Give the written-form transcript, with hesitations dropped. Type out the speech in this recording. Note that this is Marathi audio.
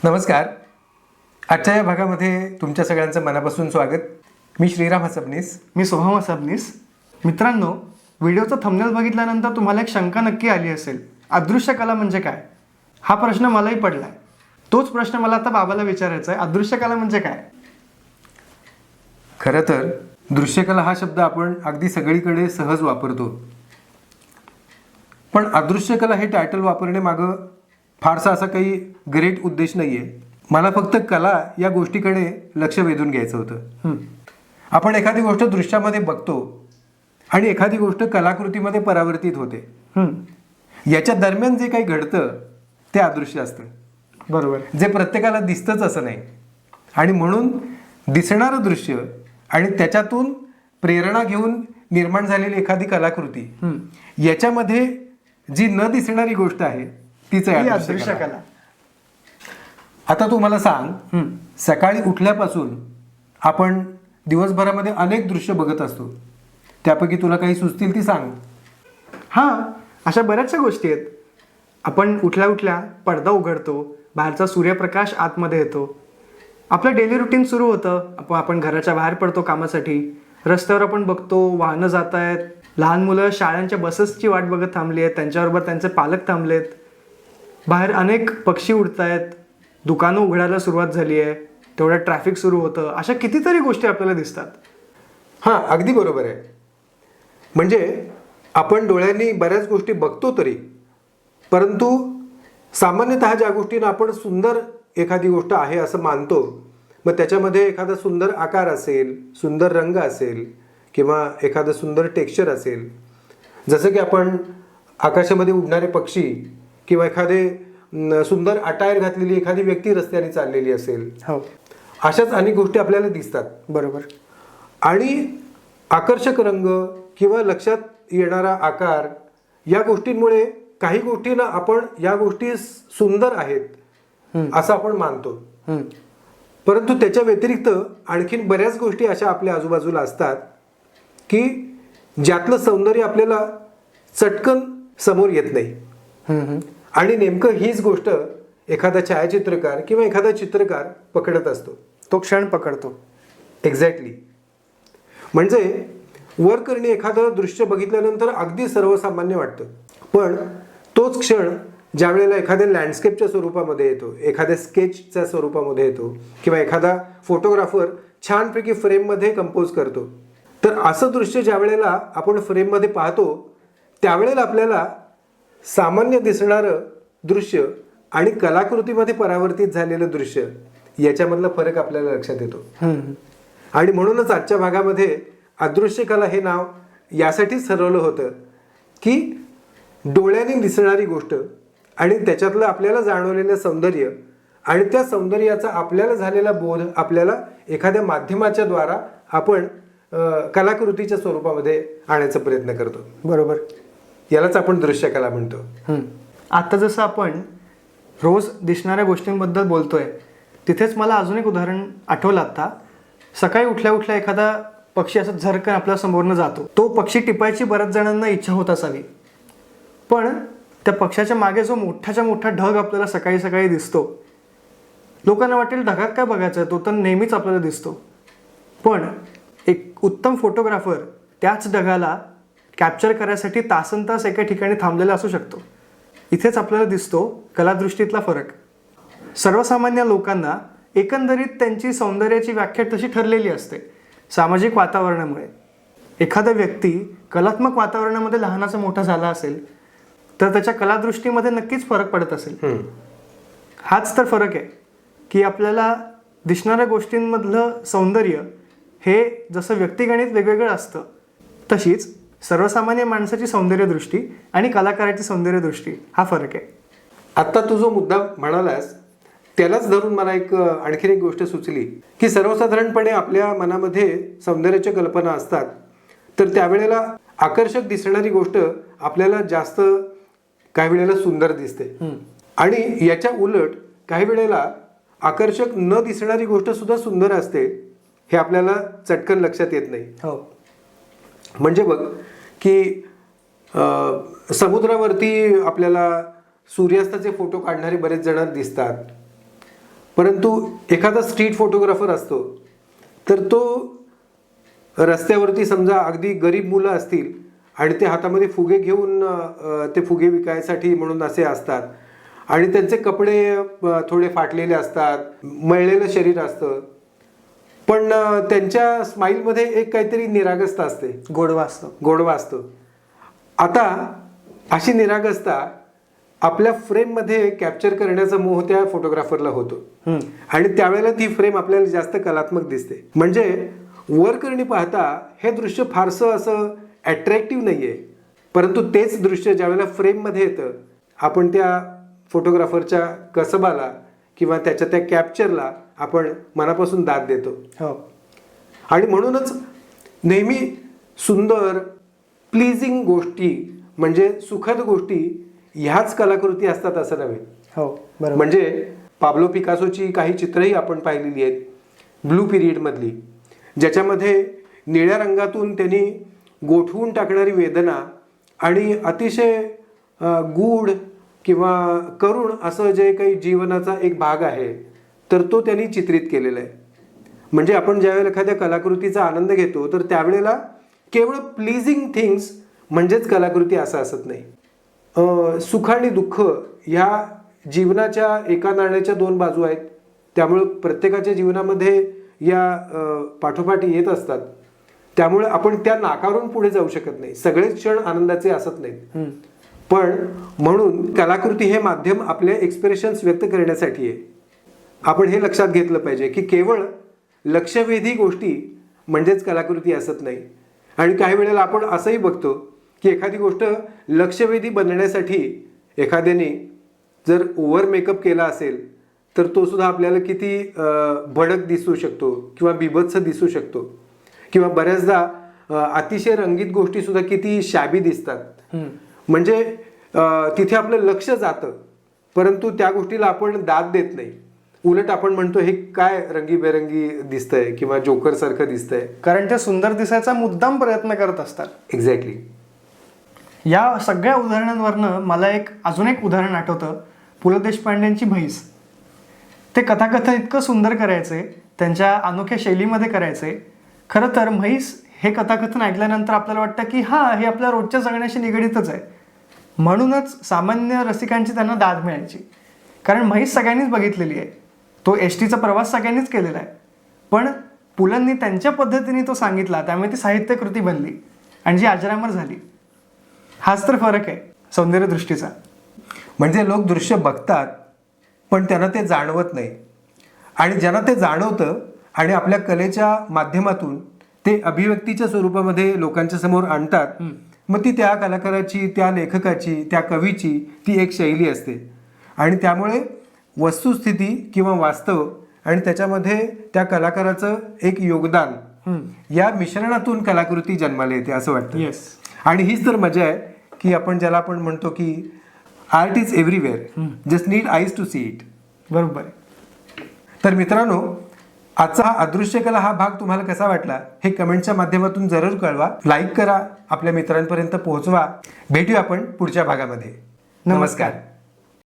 नमस्कार. आजच्या या भागामध्ये तुमच्या सगळ्यांचं मनापासून स्वागत. मी श्रीराम हसबनीस. मी सोहम हसबनीस. मित्रांनो, व्हिडिओचा थंबनेल बघितल्यानंतर तुम्हाला एक शंका नक्की आली असेल, अदृश्य कला म्हणजे काय? हा प्रश्न मलाही पडलाय. तोच प्रश्न मला आता बाबाला विचारायचा आहे, अदृश्य कला म्हणजे काय? खरं तर दृश्यकला हा शब्द आपण अगदी सगळीकडे सहज वापरतो, पण अदृश्य कला हे टायटल वापरणे मागं फारसा असा काही ग्रेट उद्देश नाही आहे. मला फक्त कला या गोष्टीकडे लक्ष वेधून घ्यायचं होतं. आपण एखादी गोष्ट दृश्यामध्ये बघतो आणि एखादी गोष्ट कलाकृतीमध्ये परावर्तित होते. याच्या दरम्यान जे काही घडतं ते अदृश्य असतं. बरोबर. जे प्रत्येकाला दिसतंच असं नाही. आणि म्हणून दिसणारं दृश्य आणि त्याच्यातून प्रेरणा घेऊन निर्माण झालेली एखादी कलाकृती, याच्यामध्ये जी न दिसणारी गोष्ट आहे तीच आहे अदृश्य कला. आता तू मला सांग, सकाळी उठल्यापासून आपण दिवसभरामध्ये अनेक दृश्य बघत असतो. त्यापैकी तुला काही सुचतील ती सांग. हां, अशा बऱ्याचशा गोष्टी आहेत. आपण उठल्या उठल्या पडदा उघडतो, बाहेरचा सूर्यप्रकाश आतमध्ये येतो, आपलं डेली रुटीन सुरू होतं. आपण घराच्या बाहेर पडतो कामासाठी, रस्त्यावर आपण बघतो वाहनं जात आहेत, लहान मुलं शाळांच्या बसेसची वाट बघत थांबली आहेत, त्यांच्याबरोबर त्यांचे पालक थांबलेत, बाहेर अनेक पक्षी उडत आहेत, दुकानं उघडायला सुरुवात झाली आहे, तेवढ्या ट्रॅफिक सुरू होतं. अशा कितीतरी गोष्टी आपल्याला दिसतात. हां, अगदी बरोबर आहे. म्हणजे आपण डोळ्यांनी बऱ्याच गोष्टी बघतो तरी, परंतु सामान्यतः ज्या गोष्टींना आपण सुंदर एखादी गोष्ट आहे असं मानतो, मग त्याच्यामध्ये एखादा सुंदर आकार असेल, सुंदर रंग असेल किंवा एखादं सुंदर टेक्स्चर असेल, जसं की आपण आकाशामध्ये उडणारे पक्षी किंवा एखादे सुंदर अटायर घातलेली एखादी व्यक्ती रस्त्याने चाललेली असेल, हो, अशाच अनेक गोष्टी आपल्याला दिसतात. बरोबर. आणि आकर्षक रंग किंवा लक्षात येणारा आकार या गोष्टींमुळे काही गोष्टींना आपण या गोष्टी सुंदर आहेत असं आपण मानतो. परंतु त्याच्या व्यतिरिक्त आणखीन बऱ्याच गोष्टी अशा आपल्या आजूबाजूला असतात की ज्यातलं सौंदर्य आपल्याला चटकन समोर येत नाही. आणि नेमकं हीच गोष्ट एखादा छायाचित्रकार किंवा एखादा चित्रकार पकडत असतो, तो क्षण पकडतो. एक्झॅक्टली. म्हणजे वर करणे एखादं दृश्य बघितल्यानंतर अगदी सर्वसामान्य वाटतं, पण तोच क्षण ज्या वेळेला एखाद्या लँडस्केपच्या स्वरूपामध्ये येतो, एखाद्या स्केचच्या स्वरूपामध्ये येतो किंवा एखादा फोटोग्राफर छानपैकी फ्रेममध्ये कंपोज करतो, तर असं दृश्य ज्या वेळेला आपण फ्रेममध्ये पाहतो त्यावेळेला आपल्याला सामान्य दिसणारं दृश्य आणि कलाकृतीमध्ये परावर्तित झालेलं दृश्य याच्यामधला फरक आपल्याला लक्षात येतो. आणि म्हणूनच आजच्या भागामध्ये अदृश्य कला हे नाव यासाठीच ठरवलं होतं की डोळ्याने दिसणारी गोष्ट आणि त्याच्यातलं आपल्याला जाणवलेलं सौंदर्य आणि त्या सौंदर्याचा आपल्याला झालेला बोध आपल्याला एखाद्या माध्यमाच्या द्वारा आपण कलाकृतीच्या स्वरूपामध्ये आणायचा प्रयत्न करतो. बरोबर. यालाच आपण दृश्यकला म्हणतो. आता जसं आपण रोज दिसणाऱ्या गोष्टींबद्दल बोलतोय, तिथेच मला अजून एक उदाहरण आठवलं. आता सकाळी उठल्या उठल्या एखादा पक्षी असं झरकन आपल्या समोरनं जातो. तो पक्षी टिपायची बऱ्याच जणांना इच्छा होत असावी, पण त्या पक्षाच्या मागे जो मोठाच्या मोठा ढग आपल्याला सकाळी सकाळी दिसतो, लोकांना वाटेल ढगात काय बघायचं, तो तर नेहमीच आपल्याला दिसतो. पण एक उत्तम फोटोग्राफर त्याच ढगाला कॅप्चर करायसाठी तासनतास एका ठिकाणी थांबलेला असू शकतो. इथेच आपल्याला दिसतो कलादृष्टीतला फरक. सर्वसामान्य लोकांना एकंदरीत त्यांची सौंदर्याची व्याख्या तशी ठरलेली असते सामाजिक वातावरणामुळे. एखादा व्यक्ती कलात्मक वातावरणामध्ये लहानाचा मोठा झाला असेल तर त्याच्या कलादृष्टीमध्ये नक्कीच फरक पडत असेल. हाच तर फरक आहे की आपल्याला दिसणाऱ्या गोष्टींमधलं सौंदर्य हे जसं व्यक्तिगणित वेगवेगळं असतं, तशीच सर्वसामान्य माणसाची सौंदर्यदृष्टी आणि कलाकाराची सौंदर्यदृष्टी हा फरक आहे. आत्ता तू जो मुद्दा म्हणालास त्यालाच धरून मला आणखीन एक गोष्ट सुचली की सर्वसाधारणपणे आपल्या मनामध्ये सौंदर्याच्या कल्पना असतात, तर त्यावेळेला आकर्षक दिसणारी गोष्ट आपल्याला जास्त काही वेळेला सुंदर दिसते आणि याच्या उलट काही वेळेला आकर्षक न दिसणारी गोष्ट सुद्धा सुंदर असते, हे आपल्याला चटकन लक्षात येत नाही. हो. म्हणजे बघ की समुद्रावरती आपल्याला सूर्यास्ताचे फोटो काढणारे बरेच जण दिसतात, परंतु एखादा स्ट्रीट फोटोग्राफर असतो तर तो रस्त्यावरती समजा अगदी गरीब मुलं असतील आणि ते हातामध्ये फुगे घेऊन ते फुगे विकायसाठी म्हणून असे असतात आणि त्यांचे कपडे थोडे फाटलेले असतात, मळलेलं शरीर असतं, पण त्यांच्या स्माईलमध्ये एक काहीतरी निरागसता असते, गोडवा असतो. आता अशी निरागसता आपल्या फ्रेममध्ये कॅप्चर करण्याचा मोह त्या फोटोग्राफरला होतो आणि त्यावेळेला ती फ्रेम आपल्याला जास्त कलात्मक दिसते. म्हणजे वर करणी पाहता हे दृश्य फारसं असं अट्रॅक्टिव्ह नाहीये, परंतु तेच दृश्य ज्यावेळेला फ्रेममध्ये येतं आपण त्या फोटोग्राफरच्या कसबाला किंवा त्याच्या त्या कॅप्चरला आपण मनापासून दाद देतो. आणि म्हणूनच नेहमी सुंदर प्लीजिंग गोष्टी म्हणजे सुखद गोष्टी ह्याच कलाकृती असतात असं नव्हे. म्हणजे पाब्लो पिकासोची काही चित्रही आपण पाहिलेली आहेत ब्लू पिरियड मधली, ज्याच्यामध्ये निळ्या रंगातून त्यांनी गोठवून टाकणारी वेदना आणि अतिशय गूढ किंवा करुण असं जे काही जीवनाचा एक भाग आहे तर तो त्यांनी चित्रित केलेला आहे. म्हणजे आपण ज्यावेळेला एखाद्या कलाकृतीचा आनंद घेतो तर त्यावेळेला केवळ प्लीजिंग थिंग्स म्हणजेच कलाकृती असं असत नाही. सुख आणि दुःख ह्या जीवनाच्या एका नाण्याच्या दोन बाजू आहेत, त्यामुळे प्रत्येकाच्या जीवनामध्ये या पाठोपाठ येत असतात. त्यामुळे आपण त्या नाकारून पुढे जाऊ शकत नाही, सगळेच क्षण आनंदाचे असत नाहीत. पण म्हणून कलाकृती हे माध्यम आपले एक्सप्रेशन्स व्यक्त करण्यासाठी आहे. आपण हे लक्षात घेतलं पाहिजे की केवळ लक्षवेधी गोष्टी म्हणजेच कलाकृती असत नाही. आणि काही वेळेला आपण असंही बघतो की एखादी गोष्ट लक्षवेधी बनण्यासाठी एखाद्याने जर ओव्हर मेकअप केला असेल तर तो सुद्धा आपल्याला किती भडक दिसू शकतो किंवा बिभत्स दिसू शकतो, किंवा बऱ्याचदा अतिशय रंगीत गोष्टी सुद्धा किती शॅबी दिसतात. म्हणजे तिथे आपलं लक्ष जातं परंतु त्या गोष्टीला आपण दाद देत नाही. उलट आपण म्हणतो हे काय रंगीबेरंगी दिसतंय किंवा जोकर सारखं दिसतंय, कारण ते सुंदर दिसायचा मुद्दाम प्रयत्न करत असतात. एक्झॅक्टली. या सगळ्या उदाहरणांवरनं मला अजून एक उदाहरण आठवतं, पु ल देशपांडेंची म्हैस. ते कथाकथन इतकं सुंदर करायचे, त्यांच्या अनोख्या शैलीमध्ये करायचे. खरं तर म्हैस हे कथाकथन ऐकल्यानंतर आपल्याला वाटतं की हे आपल्या रोजच्या जगण्याशी निगडीतच आहे. म्हणूनच सामान्य रसिकांची त्यांना दाद मिळायची, कारण म्हैस सगळ्यांनीच बघितलेली आहे, तो एसटीचा प्रवास सगळ्यांनीच केलेला आहे. पण पुलंनी त्यांच्या पद्धतीने तो सांगितला, त्यामुळे ती साहित्यकृती बनली आणि जी अजरामर झाली. हाच तर फरक आहे सौंदर्यदृष्टीचा. म्हणजे लोक दृश्य बघतात पण त्यांना ते जाणवत नाही, आणि ज्यांना ते जाणवतं आणि आपल्या कलेच्या माध्यमातून ते अभिव्यक्तीच्या स्वरूपामध्ये लोकांच्या समोर आणतात, मग ती त्या कलाकाराची, त्या लेखकाची, त्या कवीची ती एक शैली असते. आणि त्यामुळे वस्तुस्थिती किंवा वास्तव आणि त्याच्यामध्ये त्या कलाकाराचं एक योगदान या मिश्रणातून कलाकृती जन्माला येते असं वाटतं. आणि हीच तर मजा आहे की आपण ज्याला आपण म्हणतो की art is everywhere, just need eyes to see it. बरोबर. तर मित्रांनो, आजचा हा अदृश्य कला हा भाग तुम्हाला कसा वाटला हे कमेंटच्या माध्यमातून जरूर कळवा. लाईक करा, आपल्या मित्रांपर्यंत पोहोचवा. भेटूया आपण पुढच्या भागामध्ये. नमस्कार.